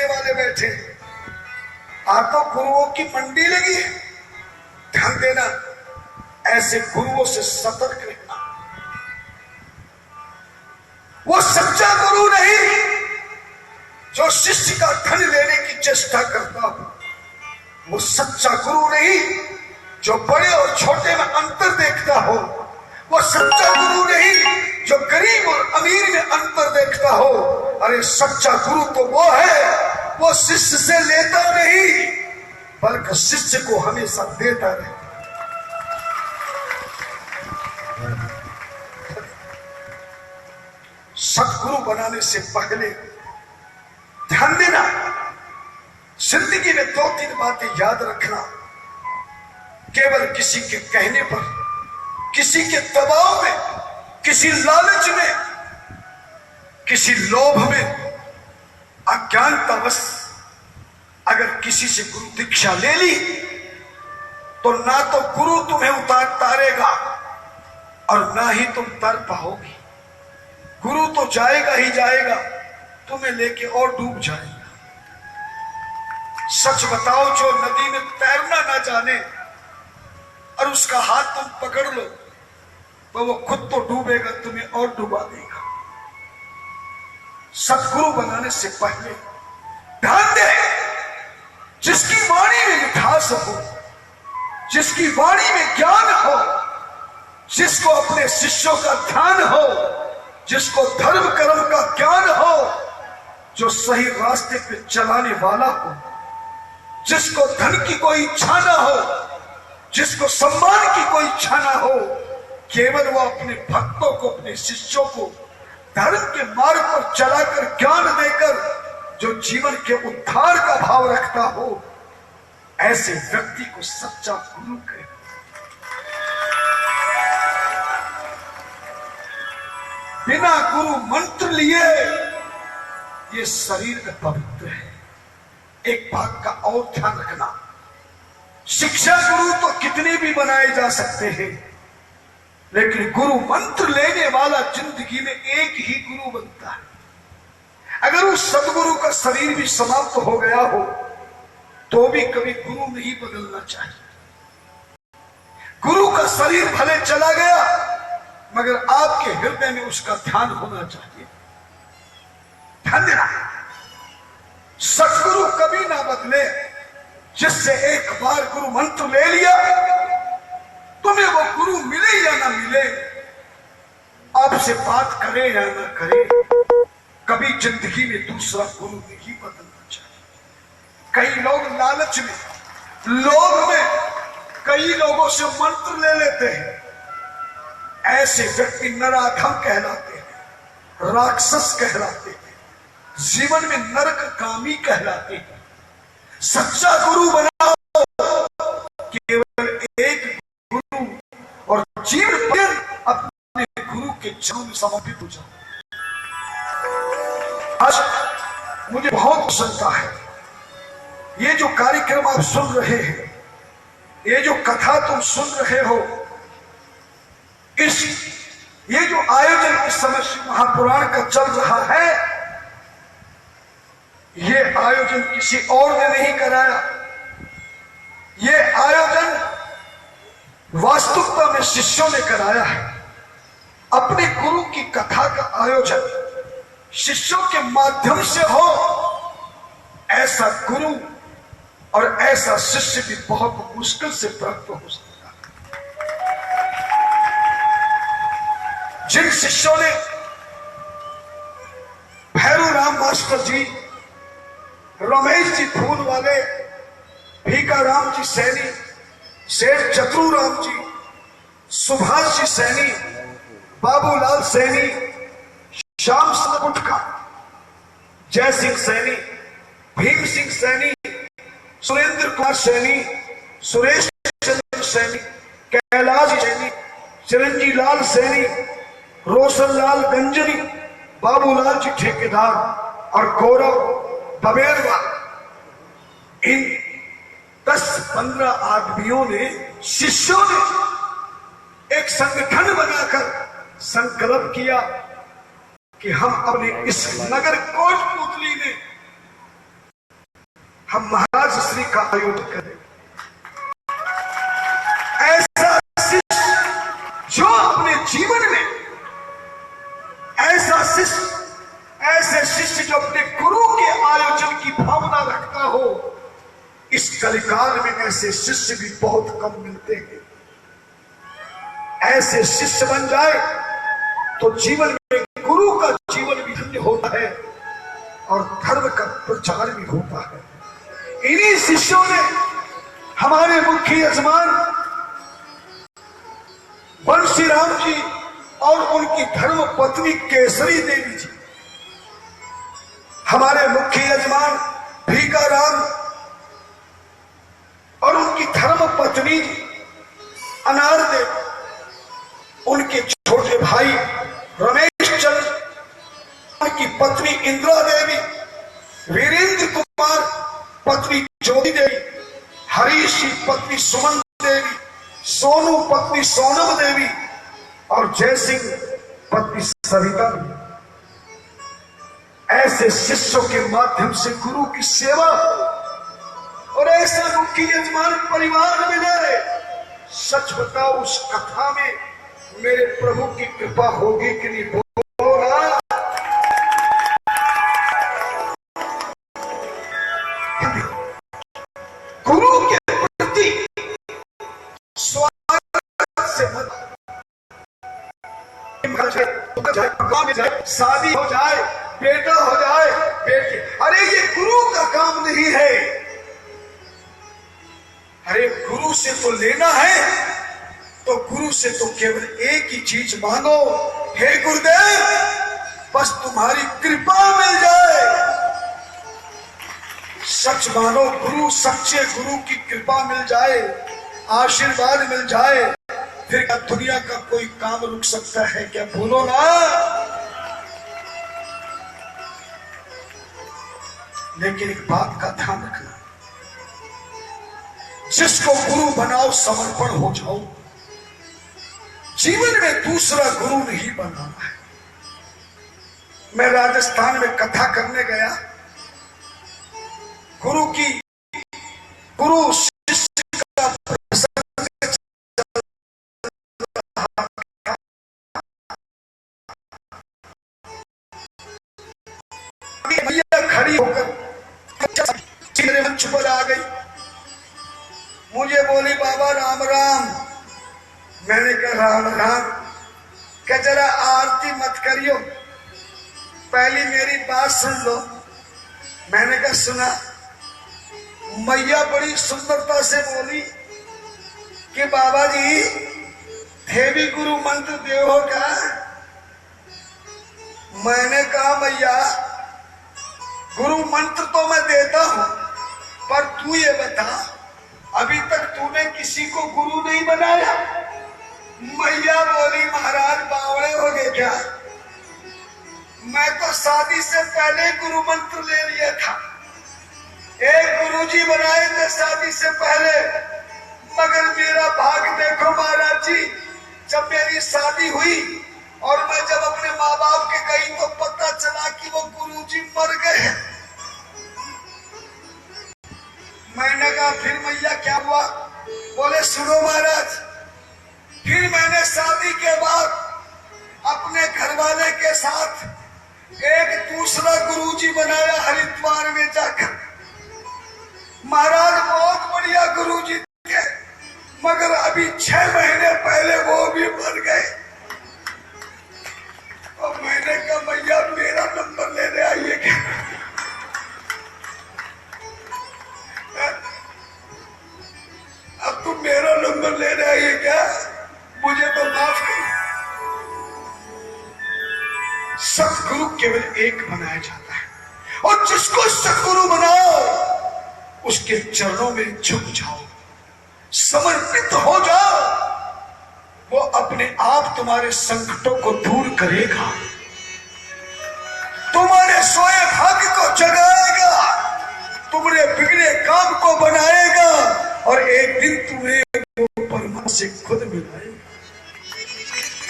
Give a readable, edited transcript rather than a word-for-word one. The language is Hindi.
वाले बैठे, आ तो गुरुओं की मंडी लगी है। ध्यान देना, ऐसे गुरुओं से सतर्क रहना। वो सच्चा गुरु नहीं जो शिष्य का धन लेने की चेष्टा करता हो। वो सच्चा गुरु नहीं जो बड़े और छोटे में अंतर देखता हो। वो सच्चा गुरु नहीं जो गरीब और अमीर में अंतर देखता हो। अरे सच्चा गुरु तो वो है, वो शिष्य से लेता नहीं बल्कि शिष्य को हमेशा देता रहता। सतगुरु बनाने से पहले ध्यान देना, जिंदगी में 2-3 बातें याद रखना। केवल किसी के कहने पर, किसी के दबाव में, किसी लालच में, किसी लोभ में, अज्ञानतावश अगर किसी से गुरु दीक्षा ले ली तो ना तो गुरु तुम्हें उतारेगा और ना ही तुम तर पाओगे। गुरु तो जाएगा ही जाएगा, तुम्हें लेके और डूब जाएगा। सच बताओ, जो नदी में तैरना ना जाने और उसका हाथ तुम पकड़ लो तो वो खुद तो डूबेगा, तुम्हें और डुबा देगा। सतगुरु बनाने से पहले ध्यान दे, जिसकी वाणी में मिठास हो, जिसकी वाणी में ज्ञान हो, जिसको अपने शिष्यों का ध्यान हो, जिसको धर्म कर्म का ज्ञान हो, जो सही रास्ते पे चलाने वाला हो, जिसको धन की कोई इच्छा ना हो, जिसको सम्मान की कोई इच्छा ना हो, केवल वो अपने भक्तों को, अपने शिष्यों को धर्म के मार्ग पर चलाकर ज्ञान देकर जो जीवन के उद्धार का भाव रखता हो, ऐसे व्यक्ति को सच्चा गुरु कहे। बिना गुरु मंत्र लिए ये शरीर पवित्र है। एक बात का और ध्यान रखना, शिक्षा गुरु तो कितने भी बनाए जा सकते हैं, लेकिन गुरु मंत्र लेने वाला जिंदगी में एक ही गुरु बनता है। अगर उस सदगुरु का शरीर भी समाप्त हो गया हो तो भी कभी गुरु नहीं बदलना चाहिए। गुरु का शरीर भले चला गया मगर आपके हृदय में उसका ध्यान होना चाहिए। ध्यान देना, सतगुरु कभी ना बदले। जिससे एक बार गुरु मंत्र ले लिया, तुम्हें वो गुरु मिले या ना मिले, आपसे बात करे या ना करे, कभी जिंदगी में दूसरा गुरु नहीं बदलना चाहिए। कई लोग लालच में, लोभ में कई लोगों से मंत्र ले लेते हैं। ऐसे व्यक्ति नराधम कहलाते हैं, राक्षस कहलाते हैं, जीवन में नरकगामी कहलाते हैं। सच्चा गुरु बनाओ, केवल एक गुरु, और जीवन भर अपने गुरु के चरणों में समर्पित हो जाओ। आज मुझे बहुत प्रसन्नता है, ये जो कार्यक्रम आप सुन रहे हैं, ये जो कथा तुम सुन रहे हो, ये जो आयोजन इस समय श्री महापुराण का चल रहा है, ये आयोजन किसी और ने नहीं कराया। ये आयोजन वास्तविकता में शिष्यों ने कराया है। अपने गुरु की कथा का आयोजन शिष्यों के माध्यम से हो, ऐसा गुरु और ऐसा शिष्य भी बहुत मुश्किल से प्राप्त हो सकता है। जिन शिष्यों ने भैरू राम मास्टर जी, रमेश जी फूल वाले, भीका राम जी सैनी, शेर चतुरू राम जी, सुभाष जी सैनी, बाबूलाल सैनी, श्याम सिंह गुटका, जय सिंह सैनी, भीम सिंह सैनी, सुरेंद्र कुमार सैनी, सुरेश चंद्र सैनी, कैलाश सैनी, चिरंजी लाल सैनी, रोशन लाल गंजनी, बाबूलाल जी ठेकेदार और गौरव बबेरवा, इन 10-15 आदमियों ने, शिष्यों ने एक संगठन बनाकर संकल्प किया कि हम अपने इस नगर कोटपुतली में हम महाराज श्री का आयोजन करें। ऐसा शिष्य जो अपने जीवन में ऐसे शिष्य जो अपने गुरु के आयोजन की भावना रखता हो, इस कलिकाल में ऐसे शिष्य भी बहुत कम मिलते हैं। ऐसे शिष्य बन जाए तो जीवन में गुरु का जीवन भी धन्य होता है और धर्म का प्रचार भी होता है। इन्हीं शिष्यों ने हमारे मुख्य यजमान बंशी राम जी और उनकी धर्म पत्नी केसरी देवी जी, हमारे मुख्य यजमान भीका राम और उनकी धर्म पत्नी अनार देवी, उनके छोटे भाई रमेश चंद्र, उनकी पत्नी इंदिरा देवी, वीरेंद्र कुमार पत्नी ज्योति देवी, हरीश की पत्नी सुमन देवी, सोनू पत्नी सोनम देवी और जयसिंह पत्नी सरिता देवी। ऐसे शिष्यों के माध्यम से गुरु की सेवा और ऐसे मुख्य यजमान परिवार मिले। सच बताओ, उस कथा में मेरे प्रभु की कृपा होगी कि नहीं? बोला गुरु के प्रति स्वागत से जाए, शादी हो जाए, बेटा हो जाए, बेटी, अरे ये गुरु का काम नहीं है। अरे गुरु से तो लेना है तो गुरु से तो केवल एक ही चीज मांगो, हे गुरुदेव बस तुम्हारी कृपा मिल जाए। सच मानो, गुरु सच्चे गुरु की कृपा मिल जाए, आशीर्वाद मिल जाए, फिर क्या दुनिया का कोई काम रुक सकता है क्या? बोलो ना। लेकिन एक बात का ध्यान रखना, जिसको गुरु बनाओ समर्पण हो जाओ। जीवन में दूसरा गुरु नहीं बनाना है। मैं राजस्थान में कथा करने गया, गुरु शिष्य का प्रसंग मैया खड़ी होकर मंच पर आ गई, मुझे बोली बाबा राम राम। मैंने कहा राम राम। क्या जरा आरती मत करियो, पहली मेरी बात सुन लो। मैंने कहा सुना। मैया बड़ी सुंदरता से बोली कि बाबा जी देवी गुरु मंत्र देव का। मैंने कहा मैया गुरु मंत्र तो मैं देता हूं, पर तू ये बता अभी तक तूने किसी को गुरु नहीं बनाया? मैया बोली महाराज बावड़े हो गए क्या? मैं तो शादी से पहले गुरु मंत्र ले लिया था। एक गुरुजी बनाए थे शादी से पहले, मगर मेरा भाग देखो महाराज जी, जब मेरी शादी हुई और मैं जब अपने माँ बाप के गई तो पता चला कि वो गुरुजी मर गए। मैंने कहा फिर मैया क्या हुआ? बोले सुनो महाराज, फिर मैंने शादी के बाद अपने घरवाले के साथ एक दूसरा गुरुजी बनाया हरिद्वार में जाकर। महाराज बहुत बढ़िया गुरुजी थे, मगर अभी 6 महीने पहले वो भी मर गए। और मैंने कहा भैया मेरा नंबर लेने आइए क्या? अब तुम मेरा नंबर लेने आइए क्या? मुझे तो माफ करो। सतगुरु केवल एक बनाया जाता है, और जिसको सतगुरु बनाओ उसके चरणों में झुक जाओ, समर्पित हो जाओ, वो अपने आप तुम्हारे संकटों को दूर करेगा, तुम्हारे सोए भाग्य को जगाएगा, तुम्हारे बिगड़े काम को बनाएगा, और एक दिन तुम्हें वो परमात्मा से खुद मिलाएगा।